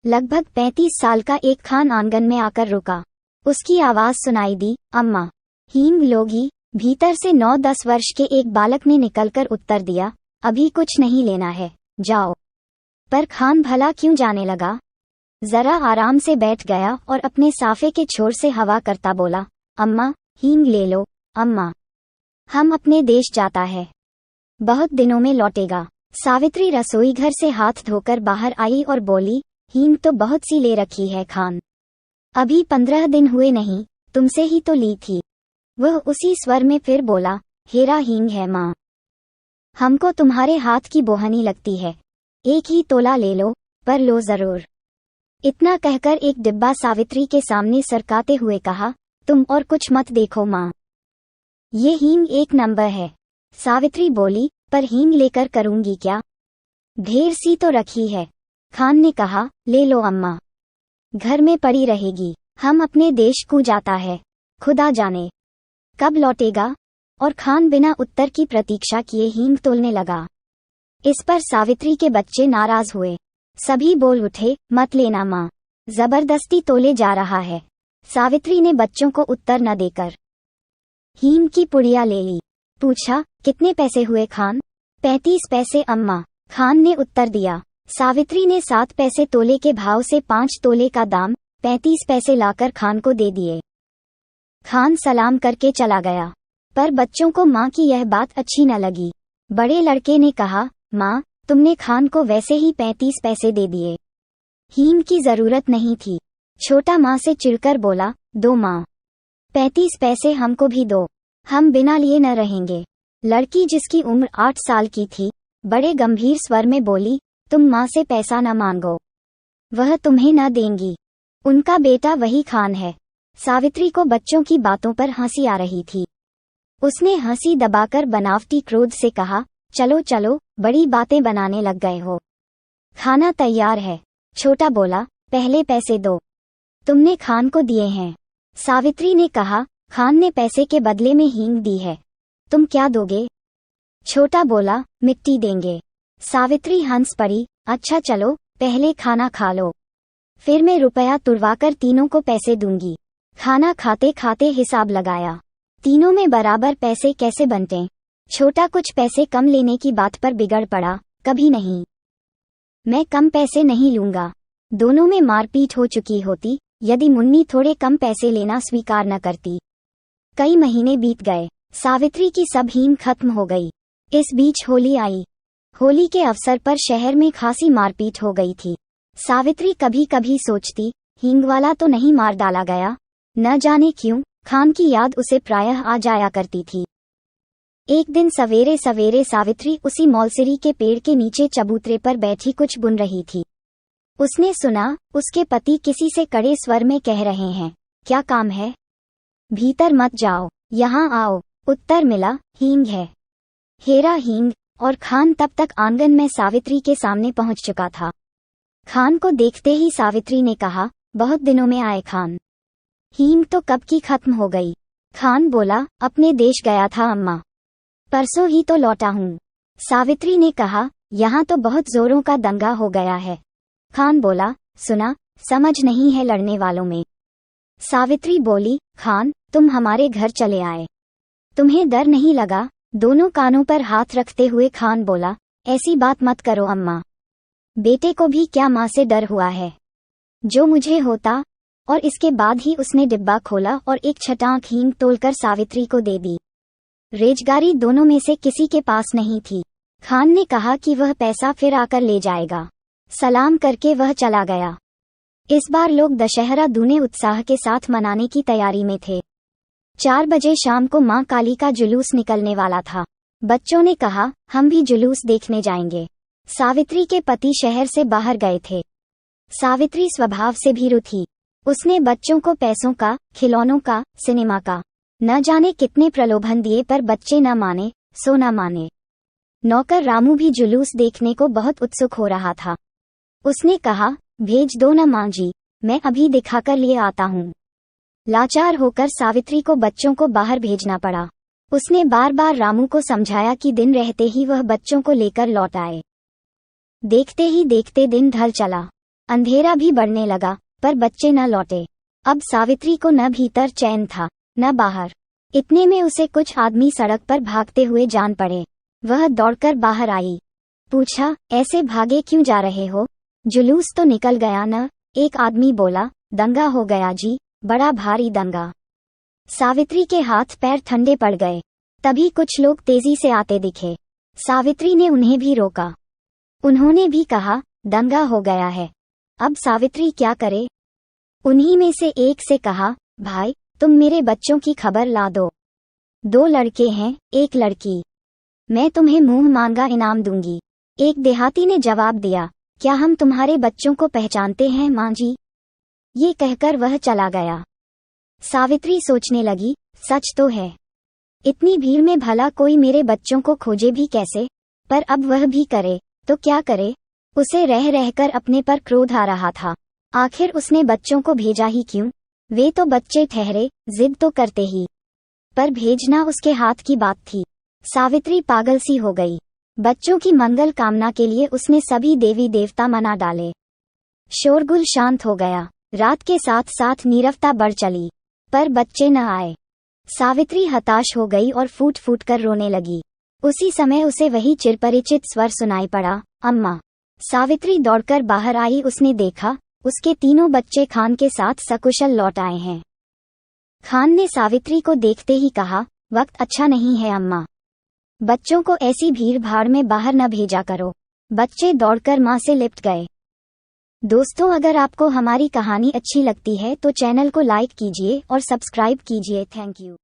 लगभग 35 साल का एक खान आंगन में आकर रुका। उसकी आवाज सुनाई दी, अम्मा। हींग लोगी। भीतर से 9-10 वर्ष के एक बालक ने निकलकर उत्तर दिया, अभी कुछ नहीं लेना है, जाओ। पर खान भला क्यों जाने लगा। जरा आराम से बैठ गया और अपने साफे के छोर से हवा करता बोला, अम्मा हींग ले लो, अम्मा। हम अपने देश जाता है, बहुत दिनों में लौटेगा। सावित्री रसोई घर से हाथ धोकर बाहर आई और बोली, हींग तो बहुत सी ले रखी है खान। अभी 15 दिन हुए नहीं, तुमसे ही तो ली थी। वह उसी स्वर में फिर बोला, हेरा हींग है माँ। हमको तुम्हारे हाथ की बोहनी लगती है, एक ही तोला ले लो, पर लो जरूर। इतना कहकर एक डिब्बा सावित्री के सामने सरकाते हुए कहा, तुम और कुछ मत देखो माँ, ये हींग एक नंबर है। सावित्री बोली, पर हींग लेकर करूंगी क्या, ढेर सी तो रखी है। खान ने कहा, ले लो अम्मा, घर में पड़ी रहेगी। हम अपने देश को जाता है, खुदा जाने कब लौटेगा। और खान बिना उत्तर की प्रतीक्षा किए हींग तोलने लगा। इस पर सावित्री के बच्चे नाराज हुए। सभी बोल उठे, मत लेना माँ, जबरदस्ती तोले जा रहा है। सावित्री ने बच्चों को उत्तर न देकर हींग की पुड़िया ले ली। पूछा, कितने पैसे हुए खान। 35 पैसे अम्मा, खान ने उत्तर दिया। सावित्री ने 7 पैसे तोले के भाव से 5 तोले का दाम 35 पैसे लाकर खान को दे दिए। खान सलाम करके चला गया, पर बच्चों को माँ की यह बात अच्छी न लगी। बड़े लड़के ने कहा, माँ तुमने खान को वैसे ही 35 पैसे दे दिए, हींग की जरूरत नहीं थी। छोटा माँ से चिढ़कर बोला, दो माँ, 35 पैसे हमको भी दो, हम बिना लिए न रहेंगे। लड़की जिसकी उम्र 8 साल की थी, बड़े गंभीर स्वर में बोली, तुम माँ से पैसा न मांगो, वह तुम्हें न देंगी। उनका बेटा वही खान है। सावित्री को बच्चों की बातों पर हंसी आ रही थी। उसने हंसी दबाकर बनावटी क्रोध से कहा, चलो चलो, बड़ी बातें बनाने लग गए हो, खाना तैयार है। छोटा बोला, पहले पैसे दो, तुमने खान को दिए हैं। सावित्री ने कहा, खान ने पैसे के बदले में हींग दी है, तुम क्या दोगे। छोटा बोला, मिट्टी देंगे। सावित्री हंस पड़ी, अच्छा चलो, पहले खाना खा लो, फिर मैं रुपया तुड़वाकर तीनों को पैसे दूंगी। खाना खाते खाते हिसाब लगाया, तीनों में बराबर पैसे कैसे बंटे। छोटा कुछ पैसे कम लेने की बात पर बिगड़ पड़ा, कभी नहीं, मैं कम पैसे नहीं लूंगा। दोनों में मारपीट हो चुकी होती, यदि मुन्नी थोड़े कम पैसे लेना स्वीकार न करती। कई महीने बीत गए, सावित्री की सब हींग खत्म हो गई। इस बीच होली आई। होली के अवसर पर शहर में खासी मारपीट हो गई थी। सावित्री कभी कभी सोचती, हींग वाला तो नहीं मार डाला गया। न जाने क्यों खान की याद उसे प्रायः आ जाया करती थी। एक दिन सवेरे सवेरे सावित्री उसी मौलसिरी के पेड़ के नीचे चबूतरे पर बैठी कुछ बुन रही थी। उसने सुना, उसके पति किसी से कड़े स्वर में कह रहे हैं, क्या काम है, भीतर मत जाओ, यहाँ आओ। उत्तर मिला, हींग है, हेरा हींग। और खान तब तक आंगन में सावित्री के सामने पहुंच चुका था। खान को देखते ही सावित्री ने कहा, बहुत दिनों में आए खान, हींग तो कब की खत्म हो गई। खान बोला, अपने देश गया था अम्मा, परसों ही तो लौटा हूँ। सावित्री ने कहा, यहाँ तो बहुत जोरों का दंगा हो गया है। खान बोला, सुना, समझ नहीं है लड़ने वालों में। सावित्री बोली, खान तुम हमारे घर चले आए, तुम्हें डर नहीं लगा। दोनों कानों पर हाथ रखते हुए खान बोला, ऐसी बात मत करो अम्मा, बेटे को भी क्या माँ से डर हुआ है, जो मुझे होता। और इसके बाद ही उसने डिब्बा खोला और एक छटाक हींग तोलकर सावित्री को दे दी। रेजगारी दोनों में से किसी के पास नहीं थी। खान ने कहा कि वह पैसा फिर आकर ले जाएगा। सलाम करके वह चला गया। इस बार लोग दशहरा दूने उत्साह के साथ मनाने की तैयारी में थे। 4 बजे शाम को मां काली का जुलूस निकलने वाला था। बच्चों ने कहा, हम भी जुलूस देखने जाएंगे। सावित्री के पति शहर से बाहर गए थे। सावित्री स्वभाव से भीरू थी। उसने बच्चों को पैसों का, खिलौनों का, सिनेमा का न जाने कितने प्रलोभन दिए, पर बच्चे न माने सो न माने। नौकर रामू भी जुलूस देखने को बहुत उत्सुक हो रहा था। उसने कहा, भेज दो न मां जी, मैं अभी दिखाकर लिए आता हूँ। लाचार होकर सावित्री को बच्चों को बाहर भेजना पड़ा। उसने बार बार रामू को समझाया कि दिन रहते ही वह बच्चों को लेकर लौट आए। देखते ही देखते दिन ढल चला। अंधेरा भी बढ़ने लगा, पर बच्चे न लौटे। अब सावित्री को न भीतर चैन था, न बाहर। इतने में उसे कुछ आदमी सड़क पर भागते हुए जान पड़े। वह दौड़कर बाहर आई। पूछा, ऐसे भागे क्यों जा रहे हो? जुलूस तो निकल गया न? एक आदमी बोला, दंगा हो गया जी, बड़ा भारी दंगा। सावित्री के हाथ पैर ठंडे पड़ गए। तभी कुछ लोग तेजी से आते दिखे। सावित्री ने उन्हें भी रोका। उन्होंने भी कहा, दंगा हो गया है, अब सावित्री क्या करे? उन्हीं में से एक से कहा, भाई तुम मेरे बच्चों की खबर ला दो। 2 लड़के हैं, 1 लड़की। मैं तुम्हें मुंह मांगा इनाम दूंगी। एक देहाती ने जवाब दिया, क्या हम तुम्हारे बच्चों को पहचानते हैं माँ जी? ये कहकर वह चला गया। सावित्री सोचने लगी, सच तो है, इतनी भीड़ में भला कोई मेरे बच्चों को खोजे भी कैसे? पर अब वह भी करे तो क्या करे? उसे रह रहकर अपने पर क्रोध आ रहा था। आखिर उसने बच्चों को भेजा ही क्यों? वे तो बच्चे ठहरे, जिद तो करते ही, पर भेजना उसके हाथ की बात थी। सावित्री पागल सी हो गई। बच्चों की मंगल कामना के लिए उसने सभी देवी देवता मना डाले। शोरगुल शांत हो गया। रात के साथ साथ नीरवता बढ़ चली, पर बच्चे न आए। सावित्री हताश हो गई और फूट फूट कर रोने लगी। उसी समय उसे वही चिरपरिचित स्वर सुनाई पड़ा, अम्मा। सावित्री दौड़कर बाहर आई। उसने देखा, उसके तीनों बच्चे खान के साथ सकुशल लौट आए हैं। खान ने सावित्री को देखते ही कहा, वक्त अच्छा नहीं है अम्मा, बच्चों को ऐसी भीड़ भाड़ में बाहर न भेजा करो। बच्चे दौड़कर मां से लिपट गए। दोस्तों, अगर आपको हमारी कहानी अच्छी लगती है तो चैनल को लाइक कीजिए और सब्सक्राइब कीजिए। Thank you.